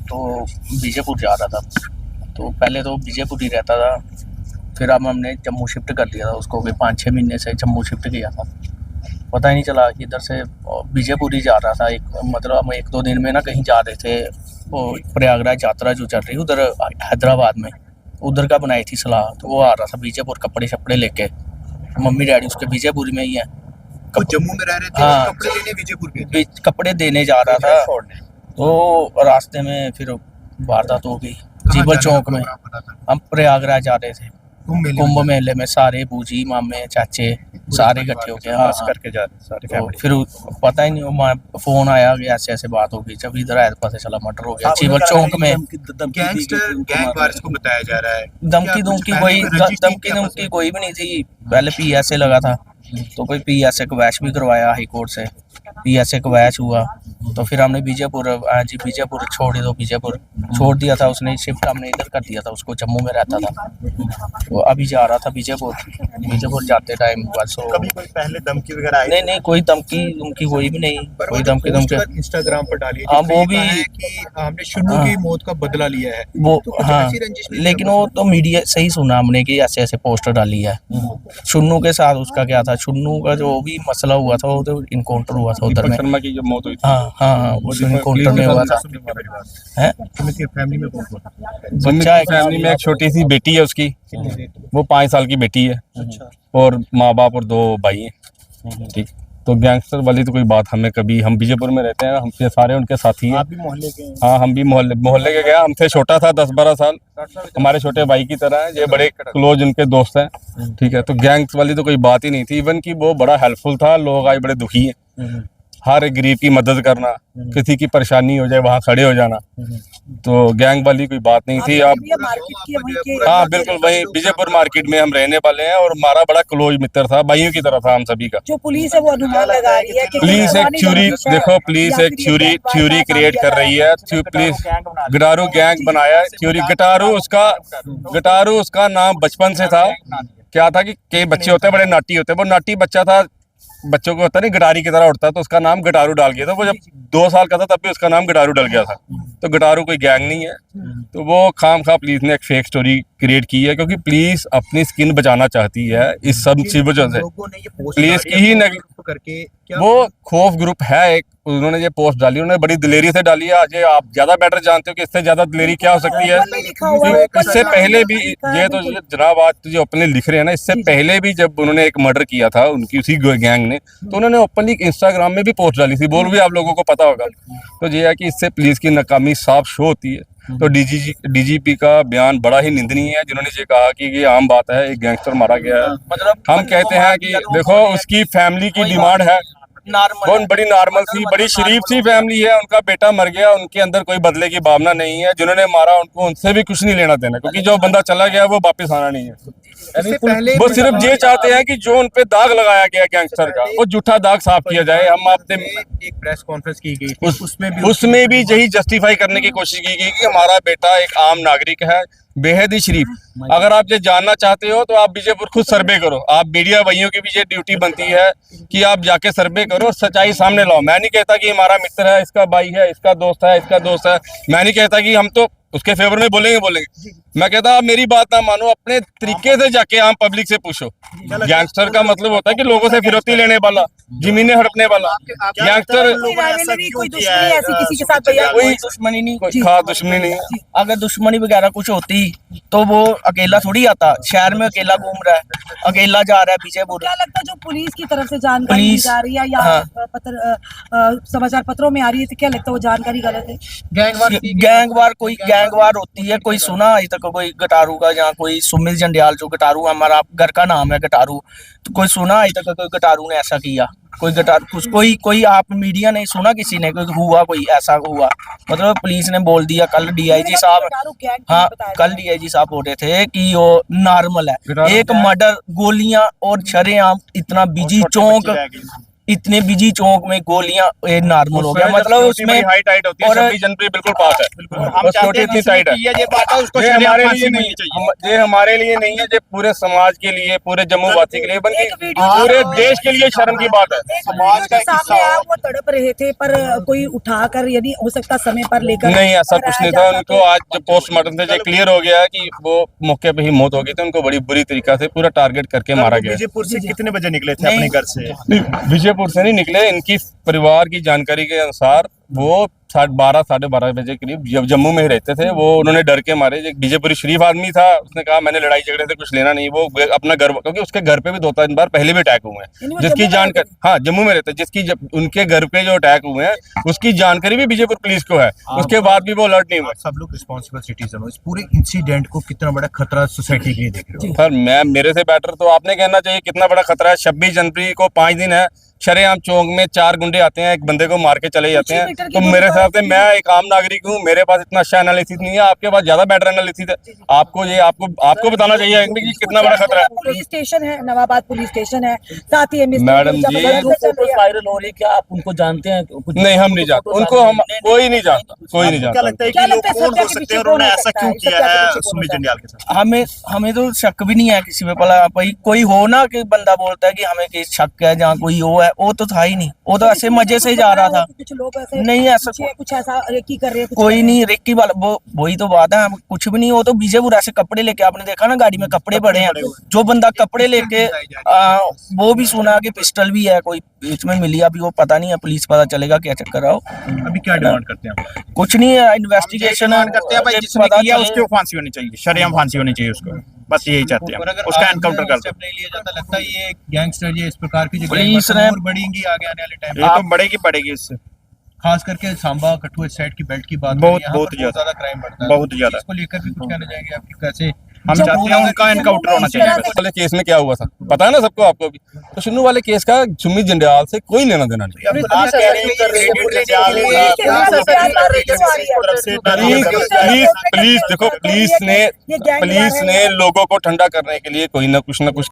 तो बीजेपुर जा रहा था। तो पहले तो बीजेपुर ही रहता था, फिर अब हमने जम्मू शिफ्ट कर दिया था उसको, कि 5-6 महीने से जम्मू शिफ्ट किया था। पता ही नहीं चला कि इधर से बीजेपुर ही जा रहा था। मतलब हम 1-2 दिन में ना कहीं जा रहे थे, वो प्रयागराज यात्रा जो चल रही है उधर हैदराबाद में, उधर का बनाई थी सलाह। तो वो आ रहा था बीजेपुर कपड़े शपड़े लेके, मम्मी डैडी उसके बीजेपुर में ही है। वो जम्मू में रह रहे थे, हाँ, कपड़े लेने बीजेपुर के कपड़े देने जा रहा था। तो रास्ते में फिर वारदात हो गई जीवल चौक में। हम प्रयागराज जा रहे थे कुंभ मेले में, सारे बूजी मामे चाचे सारे इकट्ठे हो गए। हाँ करके जा रहे सारे तो फिर पता ही नहीं, फोन आया कि ऐसे ऐसे बात हो गई। जब इधर आया पता चला मर्डर हो गया जीवल चौक में। गैंगस्टर गैंग वार्स को बताया जा रहा है। धमकी धमकी कोई भी नहीं थी। पहले पीएसए लगा था, तो कोई पीएसए को वैश भी करवाया हाई कोर्ट से, पीएसए को वैश हुआ। तो फिर हमने बीजेपुर छोड़ दो, बीजेपुर छोड़ दिया था उसने, शिफ्ट हमने इधर कर दिया था उसको, जम्मू में रहता था। वो अभी जा रहा था बीजेपुर जाते टाइम बस। कभी कोई पहले धमकी वगैरह आई? नहीं कोई धमकी कोई भी नहीं, कोई धमकी इंस्टाग्राम पर डाली है। हाँ वो भी कि हमने शुन्नू की मौत का बदला लिया है वो। तो हाँ लेकिन वो तो मीडिया से ही सुना हमने कि ऐसे ऐसे पोस्टर डाली है। शुन्नू के साथ उसका क्या था, शुन्नू का जो भी मसला हुआ था वो तो इनकाउंटर हुआ था उधर में। शर्मा की जब मौत हुई थी, हाँ वो इनकाउंटर में हुआ था। है फैमिली में कौन कौन? बच्चा है, फैमिली में एक छोटी सी बेटी है उसकी, वो 5 साल की बेटी है। अच्छा। और माँ बाप और 2 भाई हैं। ठीक, तो गैंगस्टर वाली तो कोई बात हमें कभी, हम बीजेपुर में रहते हैं, हम सारे उनके साथी हैं। आप भी मोहल्ले के हैं? हाँ हम भी मोहल्ले के गया, हमसे छोटा था 10-12 साल, हमारे छोटे भाई की तरह है, ये बड़े क्लोज उनके दोस्त हैं। ठीक है, तो गैंग्स वाली तो कोई बात ही नहीं थी। इवन कि वो बड़ा हेल्पफुल था, लोग आज बड़े दुखी हैं, हर एक गरीब की मदद करना, किसी की परेशानी हो जाए वहाँ खड़े हो जाना। तो गैंग वाली कोई बात नहीं थी। आप हाँ बिल्कुल वही बीजेपुर मार्केट में हम रहने वाले हैं, और हमारा बड़ा क्लोज मित्र था, भाइयों की तरह था हम सभी का। जो पुलिस है वो अनुमान लगा रही है कि पुलिस एक थ्योरी, देखो पुलिस एक थ्योरी क्रिएट कर रही है। पुलिस गटारू गैंग बनाया है, थ्योरी। गटारू उसका नाम बचपन से था। क्या था कि कई बच्चे होते हैं बड़े नाटी होते हैं, वो नाटी बच्चा था, बच्चों को होता नहीं गटारी की तरह उठता है, तो उसका नाम गटारू डाल गया था। वो जब 2 साल का था तब भी उसका नाम गटारू डल गया था। तो गटारू कोई गैंग नहीं है। तो वो खाम खा पुलिस ने एक फेक स्टोरी क्रिएट की है, क्योंकि पुलिस अपनी स्किन बचाना चाहती है इस सब वजह से। पुलिस की ही करके वो खौफ ग्रुप है एक, उन्होंने ये पोस्ट डाली, उन्होंने बड़ी दिलेरी से डाली है। आज आप ज्यादा बेटर जानते हो कि इससे ज्यादा दिलेरी क्या हो सकती है। इससे पहले भी ये तो जनाब आज जो ओपनली लिख रहे हैं ना, इससे पहले भी जब उन्होंने एक मर्डर किया था उनकी उसी गैंग ने, तो उन्होंने ओपनली इंस्टाग्राम में भी पोस्ट डाली थी, बोल भी आप लोगों को पता होगा। तो ये है कि इससे पुलिस की नाकामी साफ शो होती है। तो डीजीपी का बयान बड़ा ही निंदनीय है, जिन्होंने ये कहा कि ये आम बात है, एक गैंगस्टर मारा गया है। मतलब हम कहते हैं कि देखो उसकी फैमिली की डिमांड है, बहुत बड़ी नॉर्मल सी बड़ी शरीफ सी फैमिली है, उनका बेटा मर गया, उनके अंदर कोई बदले की भावना नहीं है। जिन्होंने मारा उनको उनसे भी कुछ नहीं लेना देना, क्योंकि जो बंदा चला गया वो वापस आना नहीं है। वो सिर्फ ये चाहते हैं कि जो उनपे दाग लगाया गया गैंगस्टर का, वो झूठा दाग साफ किया जाए। हम आपने एक प्रेस कॉन्फ्रेंस की गई, उसमें भी यही जस्टिफाई करने की कोशिश की गई कि हमारा बेटा एक आम नागरिक है, बेहद ही शरीफ। अगर आप ये जानना चाहते हो तो आप बीजेपुर खुद सर्वे करो। आप मीडिया भाइयों की भी ये ड्यूटी बनती है कि आप जाके सर्वे करो, सच्चाई सामने लाओ। मैं नहीं कहता कि हमारा मित्र है, इसका भाई है, इसका दोस्त है, मैं नहीं कहता कि हम तो उसके फेवर में बोलेंगे। मैं कहता आप मेरी बात ना मानो, अपने तरीके से जाके आम पब्लिक से पूछो। गैंगस्टर का मतलब होता है कि लोगों से फिरौती लेने वाला, जमीनें हड़पने वाला। गैंगस्टर कोई दुश्मनी नहीं, कोई खास दुश्मनी नहीं है। अगर दुश्मनी वगैरह कुछ होती तो वो अकेला थोड़ी आता, शहर में अकेला घूम रहा है, अकेला जा रहा है बीजेपुर। क्या लगता है जो पुलिस की तरफ से जानकारी दी जा रही है या समाचार पत्रों में आ रही है, तो क्या लगता है वो जानकारी गलत है? गैंगवार होती है, कोई सुना आज तक कोई गटारू का, जहाँ कोई सुमिल जंडियाल जो गटारू हमारा घर का नाम है गटारू, तो कोई सुना आज तक कोई गटारू ने ऐसा किया? कोई आप मीडिया नहीं सुना किसी ने कोई ऐसा हुआ? मतलब पुलिस ने बोल दिया। कल डीआईजी साहब बोल रहे थे कि वो नॉर्मल है। एक मर्डर, गोलियां और शरेआम इतना बिजी चौक, इतने बिजी चौक में गोलियां नॉर्मल हो गया, मतलब उसमें हाई टाइट होती है, और 26 जनवरी बिल्कुल पास है, हम बस चाहते छोटी हैं इतनी कि टाइट है। ये बात है उसको ये शरीयत हमारे फांसी लिए मिलनी नहीं, चाहिए। ये हमारे लिए नहीं है, ये पूरे समाज के लिए, पूरे जम्मू वासी के लिए, बल्कि एक वीडियो पूरे देश के लिए शर्म की बात है। एक समाज वीडियो का जो एक सामने हिस्सा आया हो। वो तड़प रहे थे, पर कोई उठाकर यदि हो सकता समय पर लेकर नहीं, ऐसा अगर कुछ आया नहीं था। जाता उनको तो- आज जब पोस्टमार्टम से जो क्लियर हो गया कि वो मौके पे ही मौत हो गई थी, उनको बड़ी बुरी तरीका से पूरा टारगेट करके मारा गया। विजयपुर से कितने बजे निकले थे नहीं। अपने घर से? नहीं, विजयपुर से नहीं निकले। इनकी परिवार की जानकारी के अनुसार वो 12:30 साढ़े 12 बजे करीब जब जम्मू में ही रहते थे, वो उन्होंने डर के मारे। एक विजयपुरी शरीफ आदमी था, उसने कहा मैंने लड़ाई झगड़े से कुछ लेना नहीं, वो अपना घर, क्योंकि उसके घर पे भी 2-3 बार पहले भी अटैक हुए यानी हैं, वो जिसकी जम्मू में जानकारी, रहते हाँ जम्मू में रहते, जिसकी जब उनके घर पे जो अटैक हुए हैं उसकी जानकारी भी विजयपुर पुलिस को है, उसके बाद भी वो अलर्ट नहीं हुए। आप सब लोग रिस्पॉन्सिबल सिटीजन हो, इस पूरे इंसिडेंट को कितना बड़ा खतरा सोसाइटी के लिए देख रहे हो? सर मैं, मेरे से बेटर तो आपने कहना चाहिए कितना बड़ा खतरा है। 26 जनवरी को 5 दिन है, शरेआम चौक में 4 गुंडे आते हैं, एक बंदे को मार के चले जाते हैं। मीटर की तो दूरी मेरे पर हिसाब से मैं एक आम नागरिक हूँ, मेरे पास इतना अच्छा एनालिसिस नहीं है, आपके पास ज्यादा बेटर एनालिसिस है। आपको ये आपको बताना चाहिए कि कितना बड़ा खतरा है। पुलिस स्टेशन है, नवाबाद पुलिस स्टेशन है, साथ ही MSP मैडम जब जी, लड़ाई चल रही है। वायरल हो रही, क्या आप उनको जानते हैं? कुछ नहीं, हम नहीं जानते उनको, हम कोई नहीं जानता, कोई नहीं क्या जानता। लगता है क्या कि लोग लगता है कौन सत्या हो के सकते पीछे हैं और कौन उन्होंने हो ऐसा सकता क्यों है? किया सत्या के है पीछे कौन सुमित होता है? जंडियाल के साथ? हमें तो शक भी नहीं है किसी पे। भला कोई हो ना कि बंदा बोलता है कि हमें किस शक है, जहाँ कोई वो है, वो तो था ही नहीं, वो तो ऐसे मजे से ही जा रहा था। कुछ लोग ऐसे नहीं, ऐसा कुछ ऐसा रेकी कर रहे हैं, कुछ कोई कर रहे नहीं रिक्की वाला, वो वही तो बात है, हम कुछ भी नहीं। वो तो विजयपुर ऐसे कपड़े लेके, आपने देखा ना गाड़ी में कपड़े पड़े हैं, जो बंदा कपड़े लेके वो भी सुना कि पिस्टल भी है कोई बीच में मिली, अभी वो पता नहीं है, पुलिस पता चलेगा क्या चक्कर है। अभी क्या डिमांड करते हैं आप? कुछ नहीं है, इन्वेस्टिगेशन करते हैं भाई, जिसने किया उसको फांसी होनी चाहिए, शरेआम फांसी होनी चाहिए उसको, बस यही चाहते हैं, उसका एनकाउंटर कर दो। नहीं लिया जाता, लगता है ये गैंगस्टर ये इस प्रकार की जो पुलिस गैंग ने- और बढ़ेंगी आगे आने वाले टाइम ये तो बढ़ेगी इससे, खास करके सांबा कठुआ इस साइड की बेल्ट की बात बहुत- करें, यहाँ बहुत पर ज्यादा। क्राइम बढ़ता है, बहुत ज्यादा। इसको लेकर भी कुछ कहना चाहेंगे आपकी कैसे? हम जब चाहते हैं वो- उनका जब एनकाउंटर वो होना इस तरह चाहिए। वाले केस में क्या हुआ था पता है ना सबको, आपको भी। तो शुन्नू वाले केस का सुमित जंडियाल से कोई लेना देना नहीं। अब बात कह रहे हैं कि क्रेडिट जंडियाल पुलिस का के खिलाफ तरफ प्यार बार क्यों आ रही है? तरफ से प्लीज देखो, पुलिस ने ये गैंग पुलिस वार ने है। लोगों को ठंडा करने के लिए कोई ना कुछ